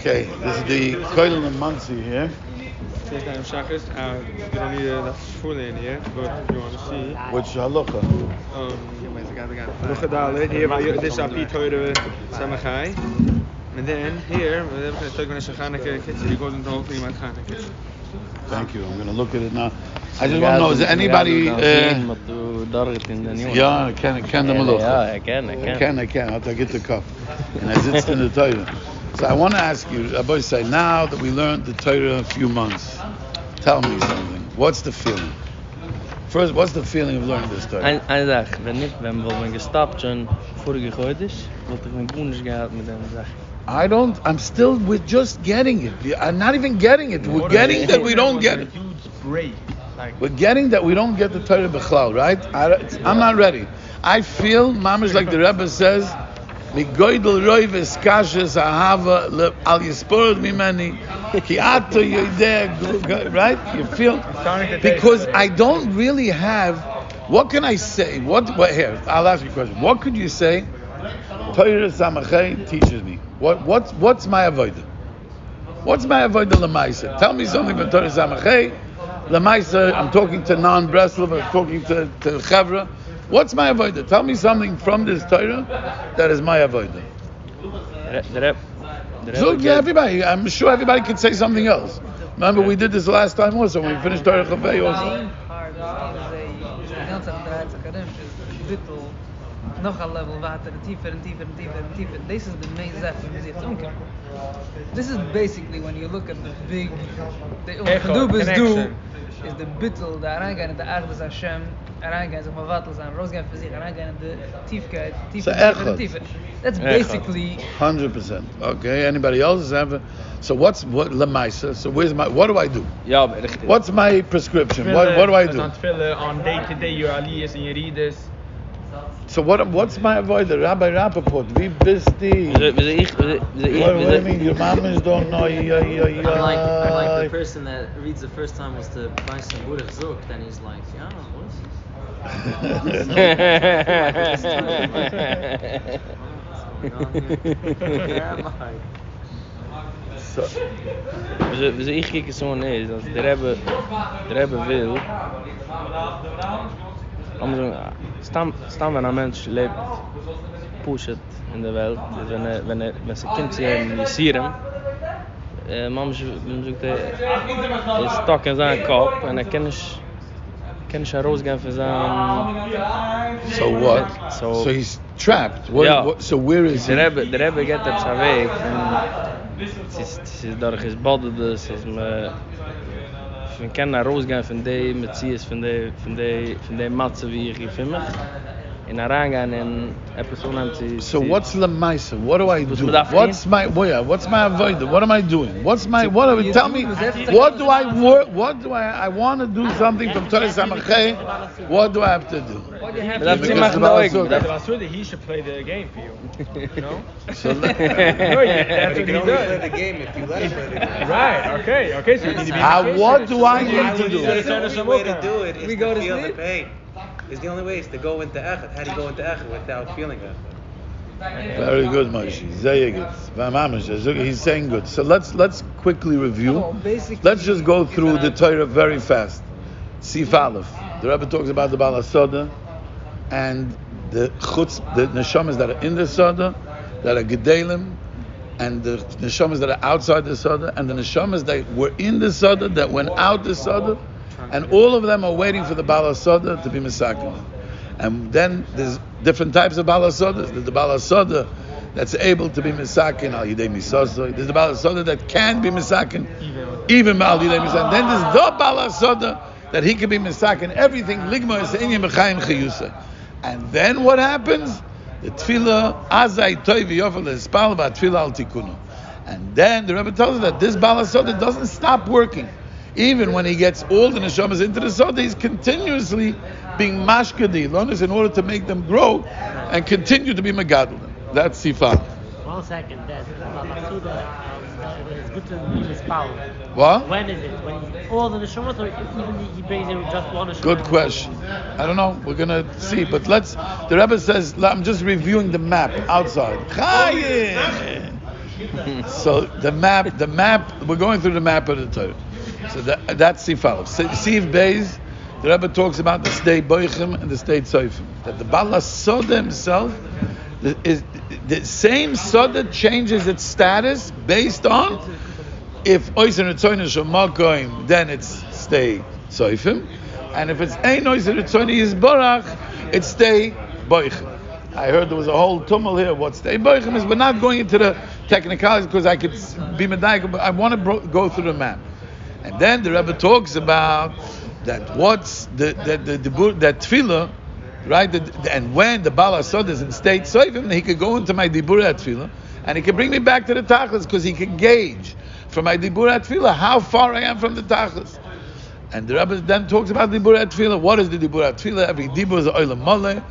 Okay, this is the Kollel and monsey here. You don't need that's full in here, but if you want to see. Which halacha? Look at that. Here, this is Torah Samachai. And then here, we're going to take on a Shachanaka kitchen. It goes into all three Chanukah. Thank you. I'm going to look at it now. I just want to know, is there anybody... Ja, I can the malach. Ja, I can. I have to get the cup. And I sit in the Torah. So I want to ask you, Rabbi say, now that we learned the Torah a few months, tell me something. What's the feeling? First, what's the feeling of learning this Torah? Eine Sache, wenn wir gestoppt schon vorige Heute, wollte ich mein Gunnisch gehabt mit dem Sache. I'm still, we're just getting it. I'm not even getting it. We're getting that we don't get it. We're getting that we don't get the Torah B'chlal, right? I'm not ready. I feel, mamish like the Rebbe says, Migoidel roives kashes ahava al yisporod mimeni ki ato yoideh, right? You feel? Because I don't really have, what can I say? Here, I'll ask you a question. What could you say? Torah Samachai teaches me. What's my avodah? What's my avodah l'maisa? Tell me something about Torah Samachai. L'maisa, I'm talking to non-Breslov, I'm talking to Chavra. What's my avodah? Tell me something from this Torah that is my avodah. Everybody. I'm sure everybody could say something else. Remember, we did this last time also when we finished Torah Chavei also. Noch a level water, tiefer and tiefer and tiefer and tiefer. This is the main zephyr. This is basically when you look at the big, the Chadubas do is the bittel, the Arangan and the Achdas Hashem, Arangan, the Mavatlas and Rosgan for sich, Arangan and the Tiefkeit, tiefer and tiefer. That's basically 100%. Okay. Anybody else have? So what Lamaisa? So what do I do? Ja, what's my prescription? What do I do? On day to day your aliyahs and your readers. So what's my avodah? Rabbi Rappaport, wie bist du? What do you mean? Your mamas don't know. I'm like the person that reads the first time was to buy some bereft zuk, then he's like, yeah, what is Where am I? Wieso ich kijk so nicht, als der Rebbe will, stam wenn ein Mensch lebt, pushet in der Welt, wenn sie kommt zu ihm Yisirem, man sagt, ist stuck in seinem Kopf und kann nicht herausgehen für seinen... So what? So he's trapped. So where is he? Der Rebbe geht auf seinen Weg und es ist durch das Bode, dass man kann herausgehen von dem Metzies, von dem Matze, wie ich für mich. In Arangan and episode. So what's Lamaisa? What do I do? What's my avodah? What am I doing? Tell me, what do I want to do something from Torah Samachai? What do I have to do? He should play the game for you. No? So no, you have to play the game if you let him play the game. Right, okay, so you need to be what do I need to do? The only way to do it is to feel the pain. Is the only way is to go into echad. How do you go into echad without feeling echad? Very good, Moshe. He's saying good. So let's quickly review. Let's just go through the Torah very fast. Sif Aleph. The Rebbe talks about the Baal HaSoda and the neshamas that are in the Soda, that are gedalim, and the neshamas that are outside the Soda, and the neshamas that were in the Soda that went out the Soda. And all of them are waiting for the Baal HaSoda to be misakin. And then there's different types of Baal HaSodas. There's the Baal HaSoda that's able to be misakin al yidei misoso. There's the Baal HaSoda that can be misakin even al yidei misoso. Then there's the Baal HaSoda that he can be misakin everything ligma esenim b'chaim chiyusa. And then what happens? The tefillah azay toiv yofel espal b'tefillah al tikunu. And then the Rebbe tells us that this Baal HaSoda doesn't stop working. Even when he gets all the neshamas into the soda, he's continuously being mashkadi, lonas, in order to make them grow and continue to be megadol. That's Sifat. 1 second, that's it's good to be mispal. What? When is it? When all the neshamas, or even he brings in just one neshama? Good question. I don't know. We're gonna see, but the Rebbe says, I'm just reviewing the map outside. Chaim! So the map. We're going through the map of the Torah. So that's Sif Aleph. Sif Beis, the Rebbe talks about the state Boichim and the state Soifim. That the Bala Soda himself is the same Soda changes its status based on if Oiser Ritzoyne Shomakoim, then it's stay Soifim, and if it's Ein Oiser Ritzoyne Yisborach, it's stay Boichim. I heard there was a whole tumult here. What stay Boichim is. We're not going into the technicalities because I could be medayik, but I want to go through the map. And then the Rebbe talks about that what's that tefillah, right? And when the Baal HaSod is in state soifim, he could go into my dibur tefillah, and he could bring me back to the tachlis because he could gauge from my dibur tefillah how far I am from the tachlis. And the Rebbe then talks about dibur tefillah. What is the dibur tefillah? Every dibur is a olam maleh,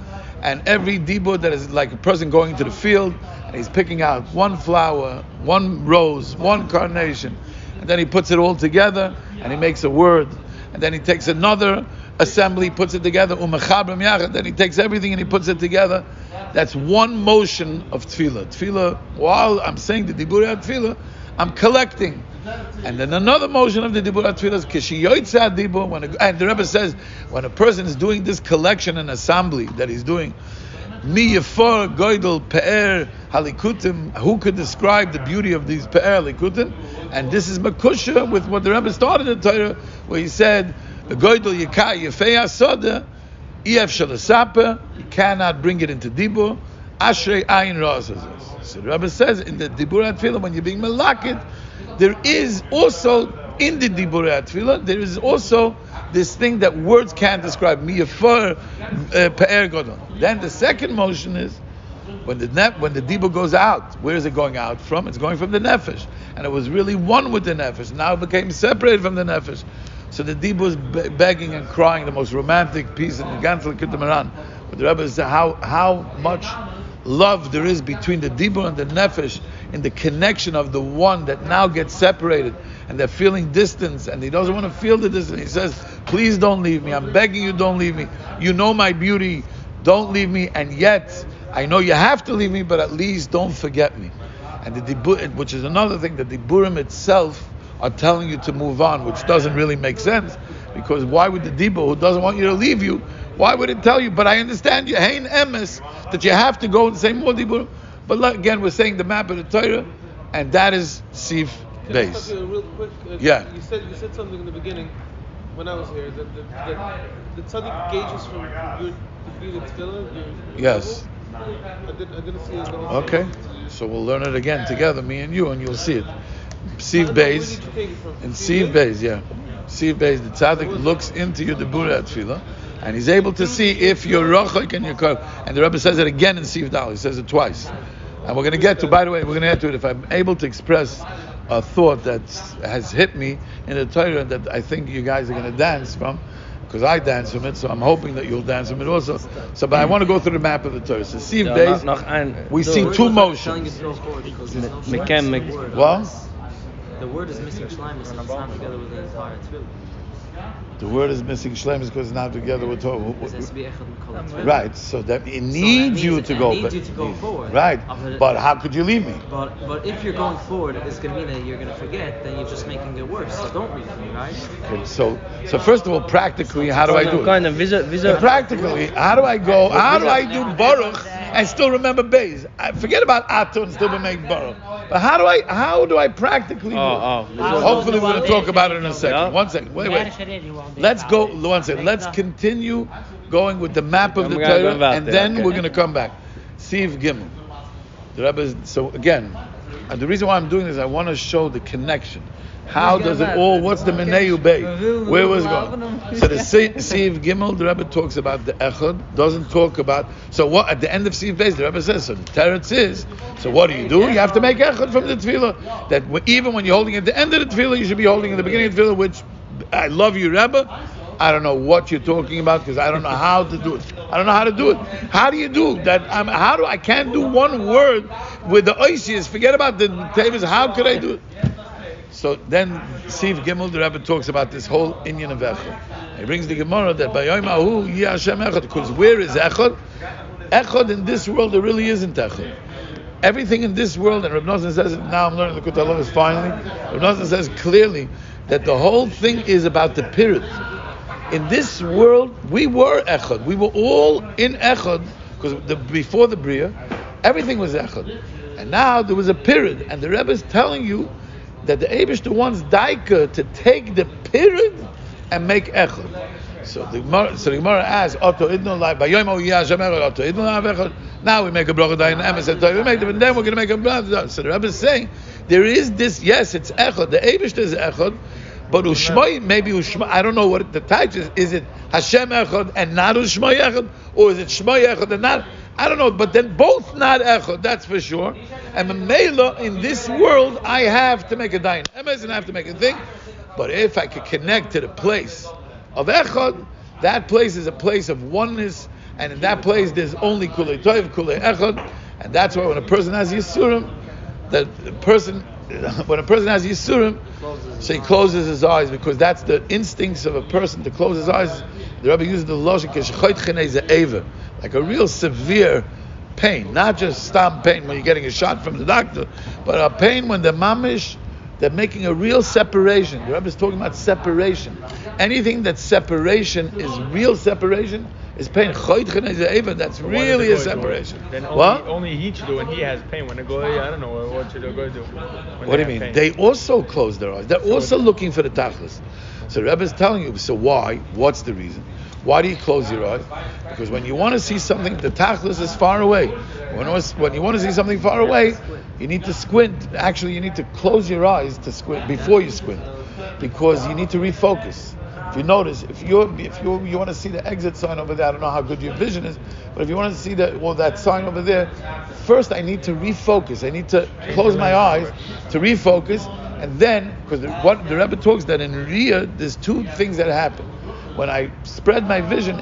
and every dibur that is like a person going into the field and he's picking out one flower, one rose, one carnation. And then he puts it all together, and he makes a word. And then he takes another assembly, puts it together, umechabrim yachad. Then he takes everything and he puts it together. That's one motion of tefillah. Tefillah, while I'm saying the dibur tefillah, I'm collecting. And then another motion of the dibur tefillah is kishiyoytza dibur. And the Rebbe says, when a person is doing this collection and assembly that he's doing, Mi Yefor Goydel Pe'er Halikutim. Who could describe the beauty of these Pe'er Halikutim? And this is Makusha with what the Rebbe started in Torah, where he said, Goydel Yekah Yefei HaSoda, Ef Shalasaper, you cannot bring it into Dibur, Ashrei Ayin Razazaz. So the Rebbe says, in the Dibur HaTfilah, when you're being Malakit, there is also, in the Dibur HaTfilah, there is also this thing that words can't describe. Mi Yefor Pe'er Godol. Then the second motion is when the dibur goes out. Where is it going out from? It's going from the nefesh, and it was really one with the nefesh. Now it became separated from the nefesh. So the dibur is begging and crying. The most romantic piece in the Likutei Moharan. But the Rebbe says how much love there is between the dibur and the nefesh in the connection of the one that now gets separated, and they're feeling distance, and he doesn't want to feel the distance. He says, please don't leave me. I'm begging you, don't leave me. You know my beauty. Don't leave me. And yet, I know you have to leave me, but at least don't forget me. And the dibur, which is another thing, the diburim itself are telling you to move on, which doesn't really make sense. Because why would the dibur, who doesn't want you to leave you, why would it tell you? But I understand you, hein emes, that you have to go and say more dibur. But again, we're saying the map of the Torah, and that is Sif Beis. Real quick, yeah. You said something in the beginning when I was here that the tzaddik gauges from your degree to tefillah. Yes. Level. I didn't see it. Okay, so we'll learn it again together, me and you, and you'll see it. Sif Beis, and Sif Beis, yeah. Sif Beis, the tzaddik looks into your dibur tefillah, and he's able to see if you're rochik and you're kar. And the Rebbe says it again in Sif Dal. He says it twice. And we're going to get to, by the way, we're going to get to it. If I'm able to express a thought that has hit me in the Torah that I think you guys are going to dance from, because I dance from it, so I'm hoping that you'll dance from it also. So, but I want to go through the map of the Torah. So, Sif Beis, we see two motions. What? The word is missing shleimus and it's not together with the entire tefillah. The word is missing shleimus because it's not together with Torah. It has to be echad mikol. Right, so that it needs you to go. It needs you to go forward. Right, but how could you leave me? But if you're going forward, it's going to mean that you're going to forget. Then you're just making it worse. So don't leave me, right? Okay, so first of all, practically, how do I do it? Practically, how do I go? How do I do Baruch and still remember Beis? I forget about Ato and still make Baruch. But how do I practically do it? Hopefully, we're going to talk about it in a second. Yeah. 1 second. Wait. Let's go. 1 second. Let's continue going with the map of the Torah, and then we're going to come back. Sif Gimel. The Rebbe. So again, the reason why I'm doing this, I want to show the connection. How does it all? What's the Meneu Bay? Where was it going? So the Sif Gimel, the Rebbe talks about the Echad. Doesn't talk about. So what? At the end of Sif Beis, the Rebbe says. So the Teretz is. So what do? You have to make Echad from the Tefillah. That even when you're holding at the end of the Tefillah, you should be holding at the beginning of the Tefillah. Which I love you, Rebbe. I don't know what you're talking about because I don't know how to do it. I don't know how to do it. How do you do that? I can't do one word with the oisius. Forget about the tables. How could I do it? So then, Sif Gimel, the Rebbe talks about this whole inyan of Echad. He brings the Gemara that by Yom Ahu Yeh Hashem Echad, because where is Echad? Echad in this world there really isn't Echad. everything in this world, and Rabbi Nachman says it now, I'm learning the Likutei Moharan finally, Rabbi Nachman says clearly that the whole thing is about the period. In this world, we were Echad. We were all in Echad, because before the Bria, everything was Echad. And now there was a period, and the Rebbe is telling you that the Eibishter wants Daika to take the period and make Echad. So the Gemara asks, Oto idno lai, Bayom Oyah Hashem Echad, Oto idno lai Echad. Now we make a bracha dayan emes and we make them, and then we're going to make a bracha. So the Rebbe is saying, there is this, yes, it's Echad, the Eibishter is Echad, but Ushmai, maybe Ushmai, I don't know what the title is. Is it Hashem Echad and not Ushmai Echad? Or is it Shmai Echad and not? I don't know, but then both not Echad, that's for sure. And Mamela, in this world, I have to make a dayan emes and I have to make a thing. But if I could connect to the place of Echad, that place is a place of oneness, and in that place there's only Kulei Toiv, Kulei Echad, and that's why when a person has Yisurim, when a person has Yisurim, so he closes his eyes, because that's the instincts of a person to close his eyes. The Rebbe uses the logic like a real severe pain, not just stam pain when you're getting a shot from the doctor, but a pain when the mamish, they're making a real separation. The Rebbe is talking about separation. Anything that's separation is real separation is pain. That's really a separation. Then only he should do when he has pain. When a goy, I don't know, what should a goy do? What do you mean? Pain? They also close their eyes. They're also looking for the tachlis. So the Rebbe is telling you, so why? What's the reason? Why do you close your eyes? Because when you want to see something, the tachlis is far away. When you want to see something far away, you need to squint. Actually, you need to close your eyes to squint before you squint, because you need to refocus. If you notice, if you want to see the exit sign over there, I don't know how good your vision is, but if you want to see that sign over there, first I need to refocus. I need to close my eyes to refocus, and then, because what the Rebbe talks that in Riyah, there's two things that happen. When I spread my vision,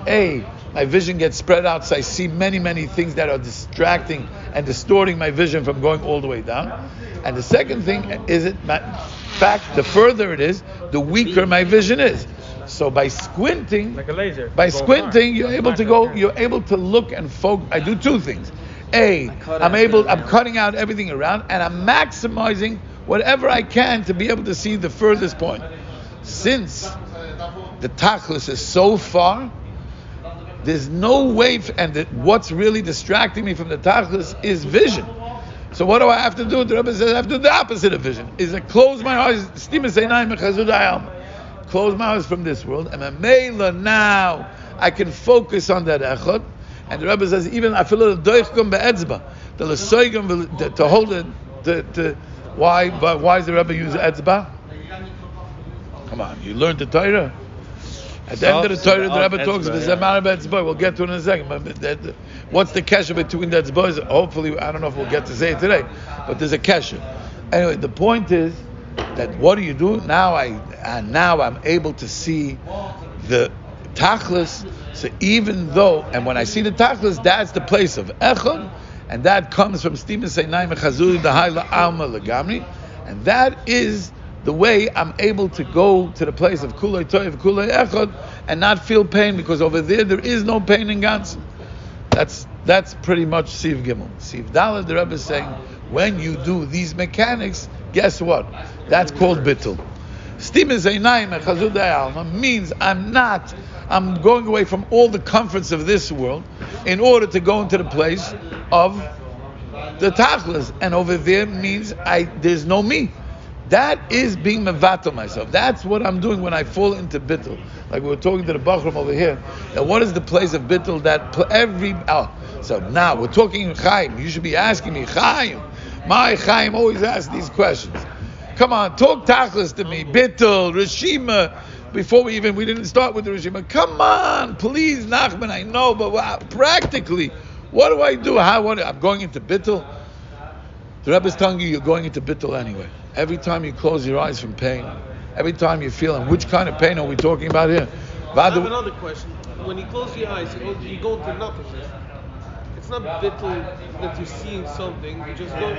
my vision gets spread out, so I see many, many things that are distracting and distorting my vision from going all the way down. And the second thing is, the further it is, the weaker my vision is. So by squinting, like a laser, you're able to look and focus. I do two things. I'm cutting out everything around, and I'm maximizing whatever I can to be able to see the furthest point. Since the tachlis is so far, there's no way, what's really distracting me from the tachlis is vision. So what do I have to do? The Rebbe says I have to do the opposite of vision. Is I close my eyes, close my eyes from this world, and Mamela now I can focus on that echad. And the Rebbe says even I feel a doichkum be'etzba, the lesoigum to hold it. Why does the Rebbe use etzba? Come on, you learned the Torah. At the end of the Torah, the Rebbe talks about etzba. We'll get to it in a second. But what's the kesher between the etzba? Hopefully, I don't know if we'll get to say it today, but there's a kesher. Anyway, the point is that what do you do now? I'm able to see the tachlis. So even though, and when I see the tachlis, that's the place of echad, and that comes from Stephen Seinai Mechazuri Dahaila Alma Lagamri, and that is the way I'm able to go to the place of Kulei Toiv, Kulei Echad, and not feel pain, because over there is no pain in Gansen. That's pretty much Siv Gimel. Siv Daled, the Rebbe is saying, when you do these mechanics, guess what? That's called bittul. Stephen Seinai Mechazuri Alma means I'm going away from all the comforts of this world in order to go into the place of the tachlis, and over there means there's no me. That is being mevatel myself. That's what I'm doing when I fall into bittul. Like we were talking to the Bachram over here. Now, what is the place of bittul so now we're talking Chaim. You should be asking me, Chaim. My Chaim always asks these questions. Come on, talk tachlis to me. Bittul, Rishima. Before we didn't start with the Rishima. Come on, please, Nachman. I know, but practically, what do I do? I'm going into bittul. The Rebbe is telling you you're going into bittul anyway. Every time you close your eyes from pain, every time you feel, and which kind of pain are we talking about here? I have another question. When you close your eyes, you go into nothingness. It's not bittul that you're seeing something. You just go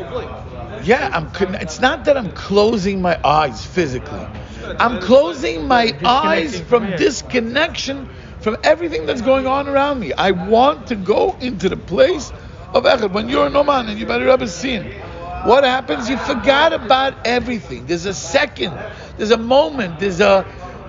blank. Yeah, it's not that I'm closing my eyes physically. I'm closing my eyes from disconnection from everything that's going on around me. I want to go into the place of echad. When you're an Uman and you've ever seen, what happens? You forgot about everything. There's a second, there's a moment,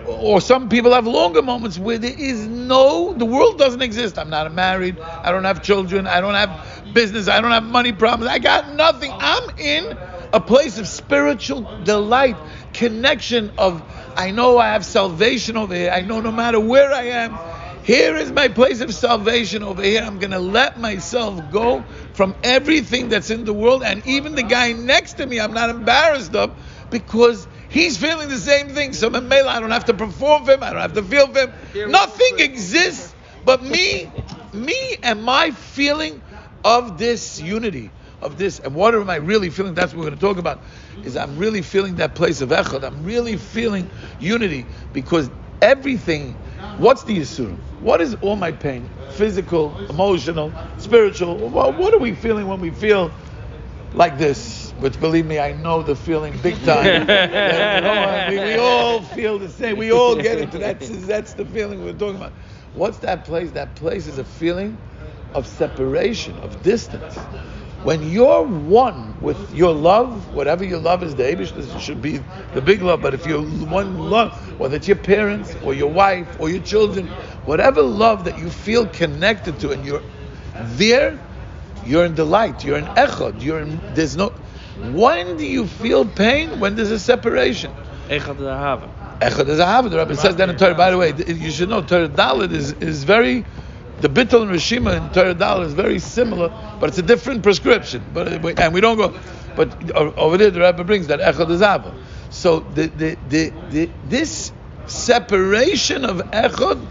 or some people have longer moments where the world doesn't exist. I'm not married, I don't have children, I don't have business, I don't have money problems, I got nothing. I'm in a place of spiritual delight, connection of, I know I have salvation over here, I know no matter where I am, here is my place of salvation over here. I'm going to let myself go from everything that's in the world, and even the guy next to me I'm not embarrassed of, because he's feeling the same thing. So I don't have to perform for him, I don't have to feel for him. Nothing exists but me and my feeling of this unity, of this. And what am I really feeling? That's what we're going to talk about, is I'm really feeling that place of echad. I'm really feeling unity, because everything, what's the Yisurim? What is all my pain? Physical, emotional, spiritual. What are we feeling when we feel like this? Which, believe me, I know the feeling big time. We all feel the same. We all get into that. That's the feeling we're talking about. What's that place? That place is a feeling of separation, of distance. When you're one with your love, whatever your love is, the edifice, this should be the big love, but if you're one love, whether it's your parents or your wife or your children, whatever love that you feel connected to, and you're there, you're in delight, you're in echad, there's no, when do you feel pain? When there's a separation. Echad is ahava. Echad is ahava. The Rabbi says that in Torah. By the way, you should know, Torah Dalet is very, the Bittul and Rishima in Torah Dalet is very similar, but it's a different prescription. And we don't go. But over there, the Rabbi brings that Echad is Ava. So this separation of Echad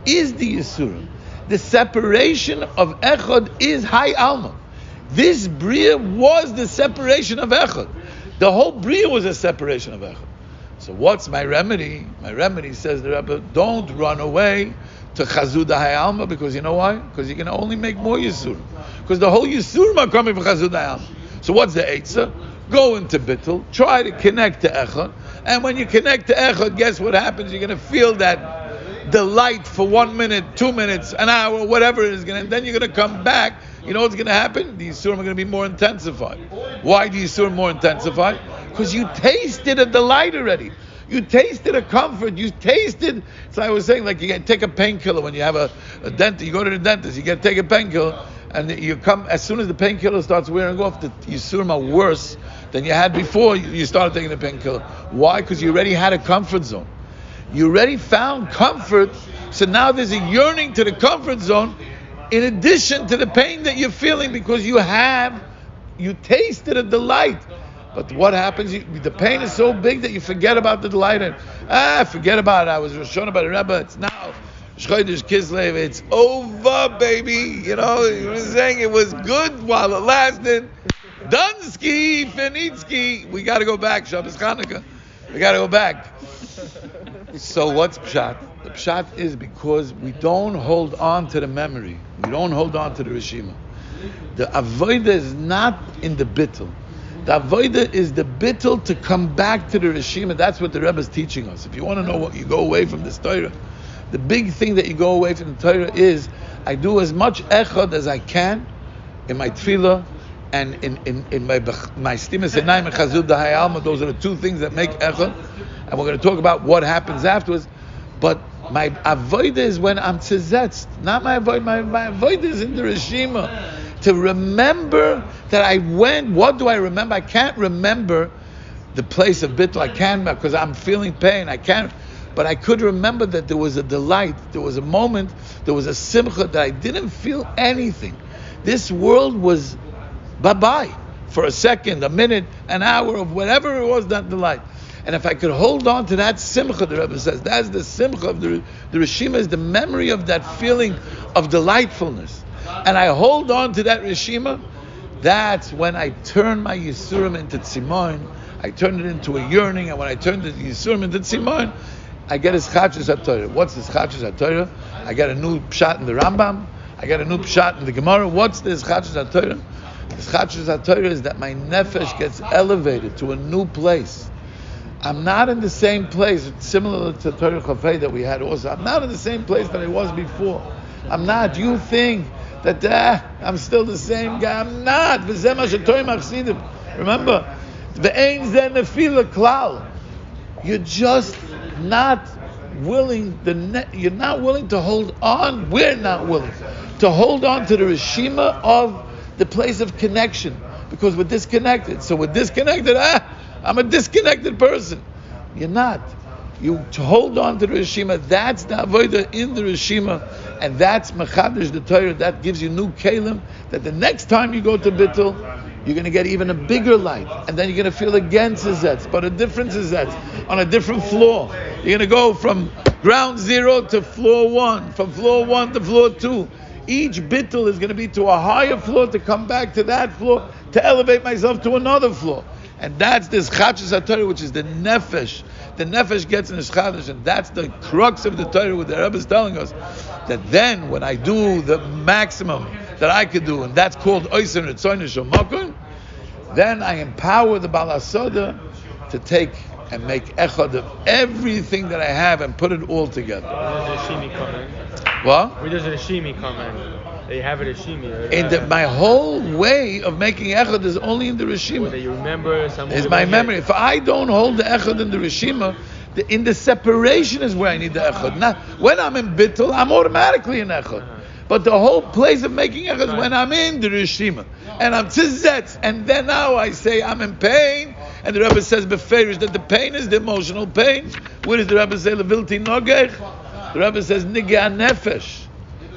is the Yisurim. The separation of Echad is High Alma. This Bria was the separation of Echad. The whole Bria was a separation of Echad. So what's my remedy? My remedy, says the Rabbi, don't run away to Chazud HaAlma, because you know why? Because you're going to only make more Yisurim. Because the whole Yisurim are coming from Chazud HaAlma. So what's the Eitzah? Go into Bittul, try to connect to Echad, and when you connect to Echad, guess what happens? You're going to feel that delight for 1 minute, 2 minutes, an hour, whatever it is going to, and then you're going to come back. You know what's going to happen? The Yisurim are going to be more intensified. Why do Yisurim more intensified? Because you tasted a delight already. You tasted a comfort. You tasted. So I was saying, like you take a painkiller when you have a dentist. You go to the dentist. You get to take a painkiller, and you come as soon as the painkiller starts wearing off. The Yisurim are worse than you had before you started taking the painkiller. Why? Because you already had a comfort zone. You already found comfort. So now there's a yearning to the comfort zone, in addition to the pain that you're feeling, because you tasted a delight. But what happens? The pain is so big that you forget about the delight. And forget about it. I was shown about it, Rebbe. It's now Shchodesh Kislev. It's over, baby. You know, you were saying it was good while it lasted. Dunsky, Finitsky. We got to go back. Shabbos Chanukah. We got to go back. So what's Pshat? The Pshat is because we don't hold on to the memory. We don't hold on to the Rishima. The Avodah is not in the Bittul. The Avodah is the Bittul to come back to the Rishima. That's what the Rebbe is teaching us. If you want to know what you go away from this Torah, the big thing that you go away from the Torah is, I do as much Echad as I can in my Tefillah and in my Stimas Einayim and Chazud Dahayalma. Those are the two things that make Echad. And we're going to talk about what happens afterwards. But my Avodah is when I'm tzezetz. Not my Avodah. My Avodah is in the Rishima. To remember that I went. What do I remember? I can't remember the place of Bittul. I can't, because I'm feeling pain. I can't. But I could remember that there was a delight. There was a moment. There was a simcha that I didn't feel anything. This world was bye-bye for a second, a minute, an hour of whatever it was, that delight. And if I could hold on to that simcha, the Rebbe says, that's the simcha of the Rishima, is the memory of that feeling of delightfulness. And I hold on to that Rishima, that's when I turn my Yisurim into Tzimon. I turn it into a yearning, and when I turn the Yisurim into Tzimon, I get a Chachas HaTorah. What's this Chachas HaTorah? I get a new Pshat in the Rambam, I get a new Pshat in the Gemara. What's this Chachas HaTorah? This Chachas HaTorah is that my nefesh gets elevated to a new place. I'm not in the same place, similar to Torah Chafei that we had also. I'm not in the same place that I was before. I'm not. You think that I'm still the same guy. I'm not. Remember, you're just not willing. You're not willing to hold on. We're not willing to hold on to the reshima of the place of connection, because we're disconnected. So we're disconnected. I'm a disconnected person. You're not. You hold on to the reshima. That's the avodah in the reshima, and that's mechadish the Torah. That gives you new kelim. That the next time you go to bittul, you're going to get even a bigger light, and then you're going to feel again tzitz, but a different tzitz on a different floor. You're going to go from ground zero to floor one, from floor one to floor two. Each bittul is going to be to a higher floor to come back to that floor to elevate myself to another floor. And that's this chachas HaTorah, which is the nefesh. The nefesh gets in the chadash, and that's the crux of the Torah, what the Rebbe is telling us. That then, when I do the maximum that I could do, and that's called Oyser Ritzoyne Shomakon, then I empower the Baal HaSoda to take and make echad of everything that I have and put it all together. Where does the Shimi come in? What? Where does the Shimi come in? They have it as Shimi. My whole way of making echad is only in the Rishima. That you remember some. Is my memory. If I don't hold the echad in the Rishima, in the separation is where I need the echad. Now, when I'm in bittul, I'm automatically in echad. But the whole place of making echad is when I'm in the Rishima. And I'm tzizetz. And then now I say I'm in pain. And the Rebbe says beferish that the pain is the emotional pain. Where does the Rebbe say levilti nogech? The Rebbe says nigeh nefesh.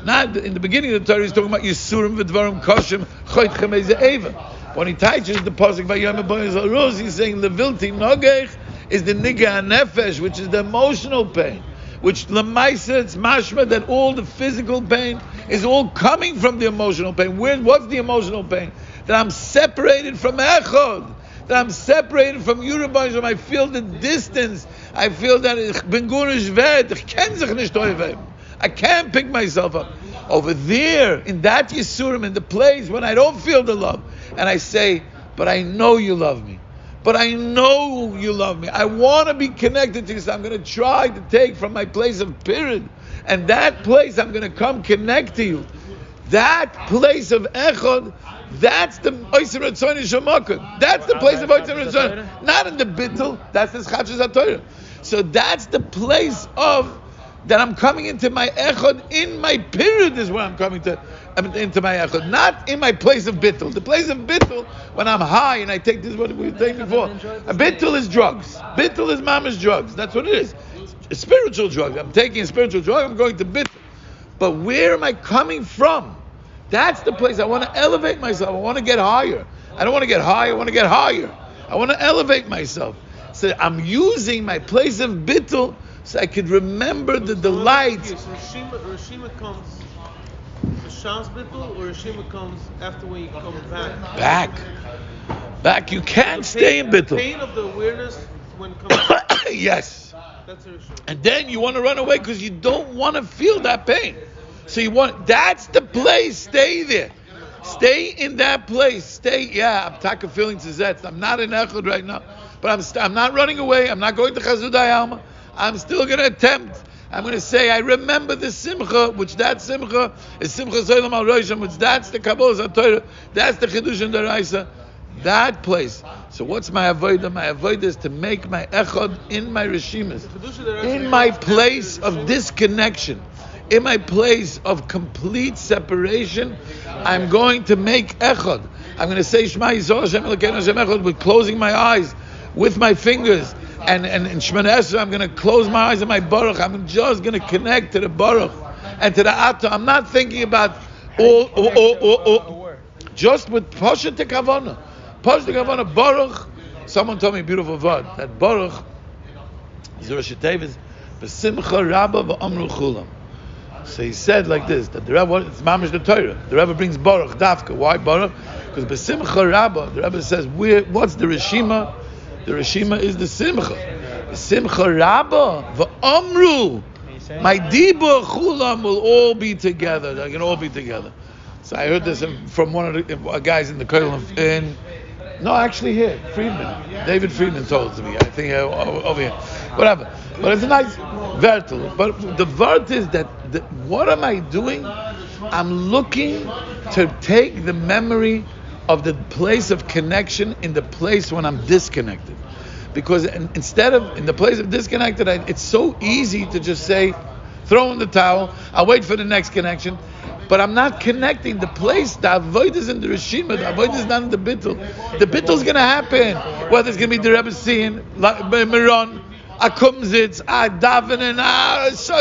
Not in the beginning of the Torah, he's talking about Yisurim v'dvarim koshim choit chemeze eva. When he teaches the pasuk by Yom HaBoyez Al-Ruz, he's saying levilti nogech is the nigeh nefesh, which is the emotional pain. Which lemaisa it's mashma that all the physical pain is all coming from the emotional pain. What's the emotional pain? That I'm separated from echad. That I'm separated from Yerubashim. I feel the distance. I feel that ich bin gunish wert. Ich kenn sich nicht oivem. I can't pick myself up. Over there, in that Yisurim, in the place when I don't feel the love, and I say, but I know you love me. But I know you love me. I want to be connected to you, so I'm going to try to take from my place of period. And that place, I'm going to come connect to you. That place of echad, that's the Oyser Ritzoyne Shomakon. That's the place of Oyser Ritzoyne. Not in the bittul, that's the chachas HaTorah. So that's the place of that I'm coming into my echad. In my period is where I'm coming into my echad, not in my place of bittul. The place of bittul, when I'm high and I take this, what we were saying before, a bittul is drugs. Bittul is mama's drugs. That's what it is. A spiritual drug. I'm taking a spiritual drug, I'm going to bittul. But where am I coming from? That's the place. I want to elevate myself. I want to get higher. I don't want to get high, I want to get higher. I want to elevate myself. So I'm using my place of bittul so I could remember the delight. Rishima comes for Shas bittul, or Rishima comes after when you come back? Back. You can't stay in bittul. The pain of the awareness when it comes back. Yes. That's a Rishima. And then you want to run away because you don't want to feel that pain. So that's the place. Stay there. Stay in that place. I'm talking feelings of zets. I'm not in echad right now. But I'm not running away. I'm not going to Chazudai Alma. I'm still going to attempt. I'm going to say, I remember the simcha, which that simcha is simcha Zolam al Rosham, which that's the Kabbalah HaTorah, that's the Chidush and the Raisa, that place. So what's my avodah? My avodah is to make my echad in my reshimas, in my place of disconnection, in my place of complete separation. I'm going to make echad. I'm going to say Shema Yisrael Hashem Elokeinu Hashem Echad with closing my eyes, with my fingers. And in Shemana Esrei, I'm going to close my eyes and my baruch. I'm just going to connect to the baruch and to the ato. I'm not thinking about just with Pasha Tekavana. Pasha Tekavana, baruch. Someone told me a beautiful word. That baruch is Rosh Tevis, B'simcha Rabba v'amru chulam. So he said like this, that the Rebbe, it's mamish the Torah. The Rebbe brings baruch, dafka. Why baruch? Because B'simcha Rabba, the Rebbe says, what's the Rishima? The Rishima is the Simcha. The Simcha Rabba, v'amru. My dibur chulam will all be together. They can all be together. So I heard this from one of the guys in the Kollel here, Friedman. David Friedman told it to me. I think over here. Whatever. But it's a nice vertel. But the vert is that, what am I doing? I'm looking to take the memory of the place of connection in the place when I'm disconnected. Because instead of in the place of disconnected, it's so easy to just say, throw in the towel, I'll wait for the next connection. But I'm not connecting the place. The avoid is in the Rishima, the avoid is not in the bittul. The bittul is going to happen. Whether it's going to be the Rebbe seeing, Miron, Akumzitz, Davening,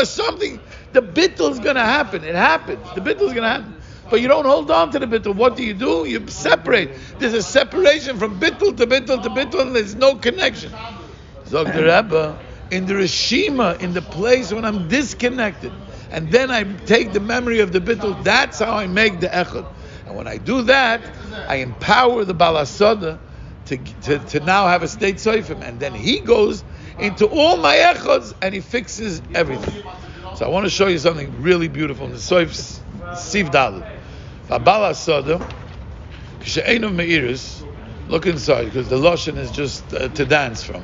something. The bittul is going to happen. It happens. The bittul is going to happen. But you don't hold on to the bittul. What do? You separate. There's a separation from bittul to bittul to bittul, and there's no connection. Zog the Rebbe, in the Rishima, in the place when I'm disconnected, and then I take the memory of the bittul, that's how I make the echad. And when I do that, I empower the Baal HaSoda to now have a state soifim, and then he goes into all my echads and he fixes everything. So I want to show you something really beautiful in the soif Siv Dalet. Baal HaSoda, K'she'einu me'iris, look inside, because the Lashon is just to dance from.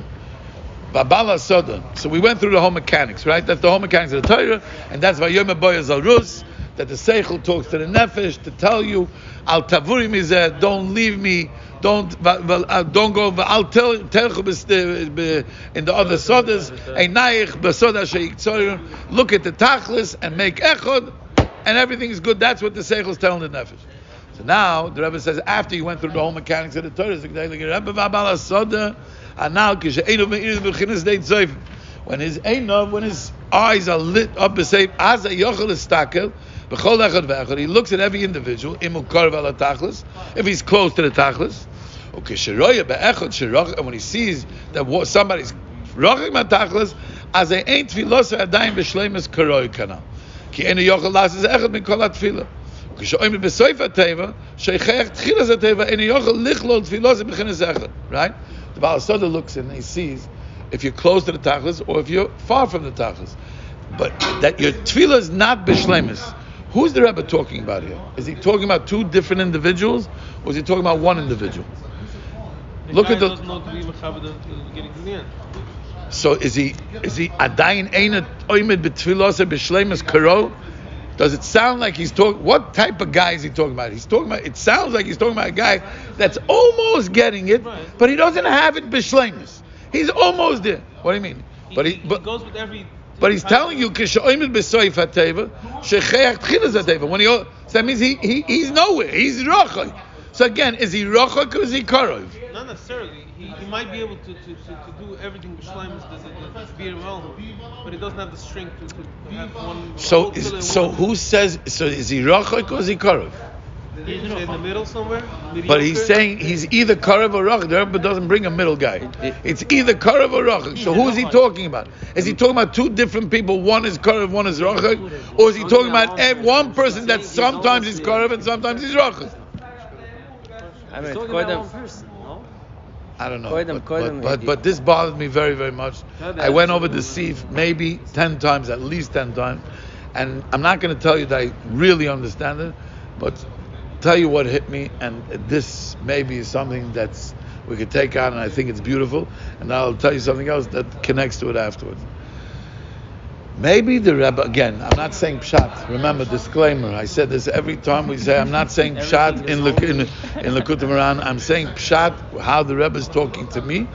Baal HaSoda. So we went through the whole mechanics, right? That's the whole mechanics of the Torah, and that's why Yom HaBoya Zalrus, that the Seichel talks to the Nefesh to tell you, Al Tavuri Mizeh, don't leave me, don't go, Al Telchu in the other Sodas, Einayich B'Soda Sheiktzor, look at the Tachlis and make Echod, and everything's good. That's what the Seichel is telling the Nefesh. So now, the Rebbe says, after you went through the whole mechanics of the Torah, Rebbe Baal HaSoda, and now, when his Einov, when his eyes are lit up, he looks at every individual, if he's close to the Tachlis, and when he sees that somebody's rachik matachlis, as they ain't tfilos adayin b'shleimus karoi kana, ki enu yochel las is echad min kol atfila. Kishoyim b'soif ateva, sheichech tchilas ateva enu yochel lichlol tfilos b'chinas echad. Right? The Baal HaSoda looks in and he sees if you're close to the Tachlis or if you're far from the Tachlis. But that your tefillah is not b'shleimus. Who's the Rebbe talking about here? Is he talking about two different individuals, or is he talking about one individual? Look at the. So is he adayin eina oimed b'tfilos b'shleimus karo? Does it sound like he's talking? What type of guy is he talking about? It sounds like he's talking about a guy that's almost getting it, but he doesn't have it b'shleimus. He's almost there. What do you mean? But he goes with every. But he's telling you, when he, so that means he's nowhere. He's rachok. So again, is he rachok or is he karov? Not necessarily. He might be able to do everything b'shleimus that's being well, but he doesn't have the strength to have one. So who says? So is he rachok or is he karov? He's in the middle somewhere. Mediocre. But he's saying he's either karov or rachok. The Rebbe doesn't bring a middle guy. It's either karov or rachok. So who is he talking about? Is he talking about two different people? One is karov, one is rachok, or is he talking about one person that sometimes is karov and sometimes he's rachok? I mean, I don't know, but this bothered me very, very much. I went over the Sif maybe 10 times, at least 10 times, and I'm not going to tell you that I really understand it, but tell you what hit me, and this maybe is something that's we could take on, and I think it's beautiful, and I'll tell you something else that connects to it afterwards. Maybe the Rebbe, again, I'm not saying pshat. Remember, disclaimer, I said this every time we say, I'm not saying pshat in Likutei Moharan, I'm saying pshat, how the Rebbe is talking to me,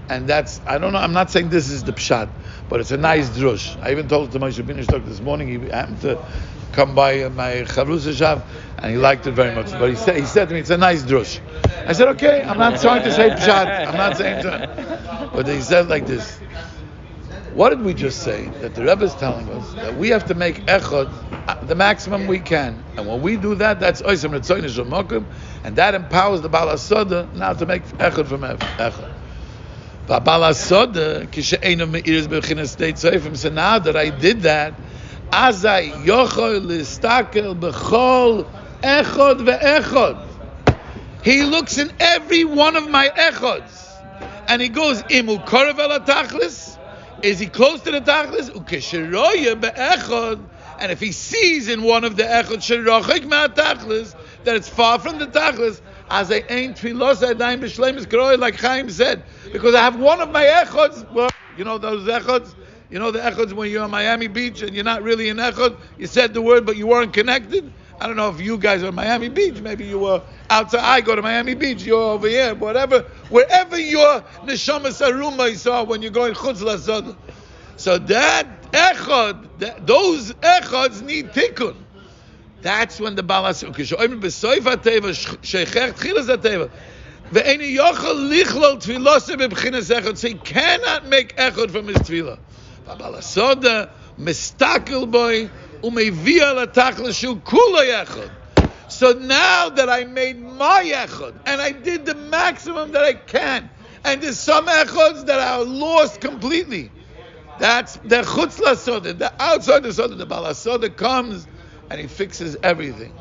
and that's, I don't know, I'm not saying this is the pshat, but it's a nice drush. I even told it to Moshe Binishtok this morning, he happened to come by my chavrusa shop, and he liked it very much, but he said to me, it's a nice drush. I said, okay, I'm not trying to say pshat, I'm not saying pshat, but he said like this. What did we just say? That the Rebbe is telling us that we have to make echad the maximum we can, and when we do that, that's oisem retzoyne shomokim, and that empowers the Baal HaSoda now to make echad from echad. But Baal HaSoda kishe'einu me'iris b'chinas state soifim. So now that I did that, azai yochol listakel b'chol echad ve'echad. He looks in every one of my echads, and he goes imu korev el atachlis. Is he close to the Tachlis? And if he sees in one of the Echad that it's far from the Tachlis, as I ain't tfilos adayin b'shleimus karoi, like Chaim said, because I have one of my Echads. Well, you know those Echads? You know the Echads when you're on Miami Beach and you're not really in Echad? You said the word, but you weren't connected? I don't know if you guys are in Miami Beach. Maybe you were outside. I go to Miami Beach. You're over here. Whatever, wherever your neshama saruma saw when you're going chutz lasoda. So that echad, those echads need tikkun. That's when the balas kishoyim besoif hateva sheicher tchilas hateva ve'eni yochel lichlol tfilos bebchinas echad. So he cannot make echad from his tefillah. Balasoda mistakel boy umevia latachla shu kula echad. So now that I made my echad and I did the maximum that I can, and there's some echads that are lost completely. That's the chutz lasoda, the outside the soda. The balasoda comes and he fixes everything.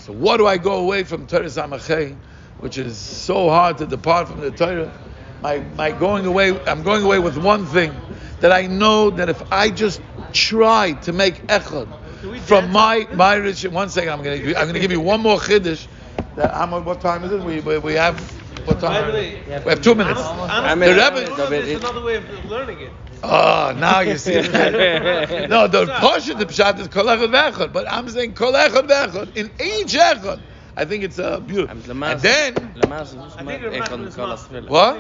So what do I go away from Torah Samachay, which is so hard to depart from the Torah? My going away, I'm going away with one thing, that I know that if I just try to make echad from my rich. One second, I'm going to give you one more chiddush. What time is it? We have what time? We have 2 minutes. There's another way of learning it. Oh, now you see it. No, the portion the pshat is kol echad ve'echad, but I'm saying kol echad ve'echad in each echad. I think it's beautiful. And then what?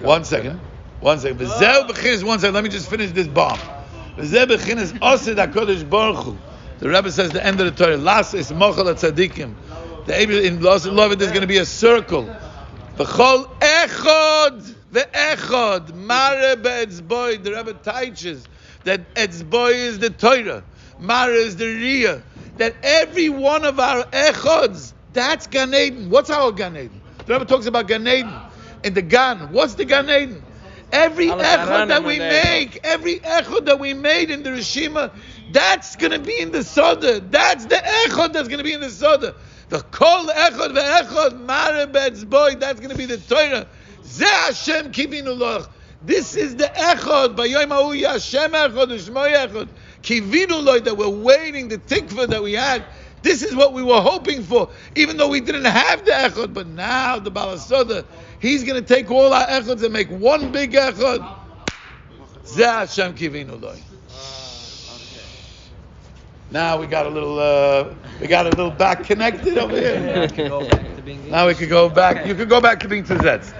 One second. One second. Let me just finish this bomb. The Rebbe says the end of the Torah. Last is mochel tzadikim. In Lost in Love, there's going to be a circle. V'chol echad ve'echad mare be'etzboi. The Rebbe teaches that etzboi is the Torah, mare is the riyah. That every one of our echads, that's Gan Eden. What's our Gan Eden? The Rebbe talks about Gan Eden in the Gan. What's the Gan Eden? Every echad that we make, every echad that we made in the Rishima, that's going to be in the Soda. That's the echad that's going to be in the Soda. The kol echad ve'echad mare be'etzboi, that's going to be the Torah. Ze Hashem kivinu loch. This is the echad. B'yom ha'u Hashem echad u'shmo echad. Kivinu loch, that we're waiting, the tikva that we had. This is what we were hoping for, even though we didn't have the echad. But now the Balasoda, he's going to take all our echads and make one big echad. Ze Hashem kivinu loch. Now we got a little back connected over here. Now we could go back. You could go back to being Tzedz.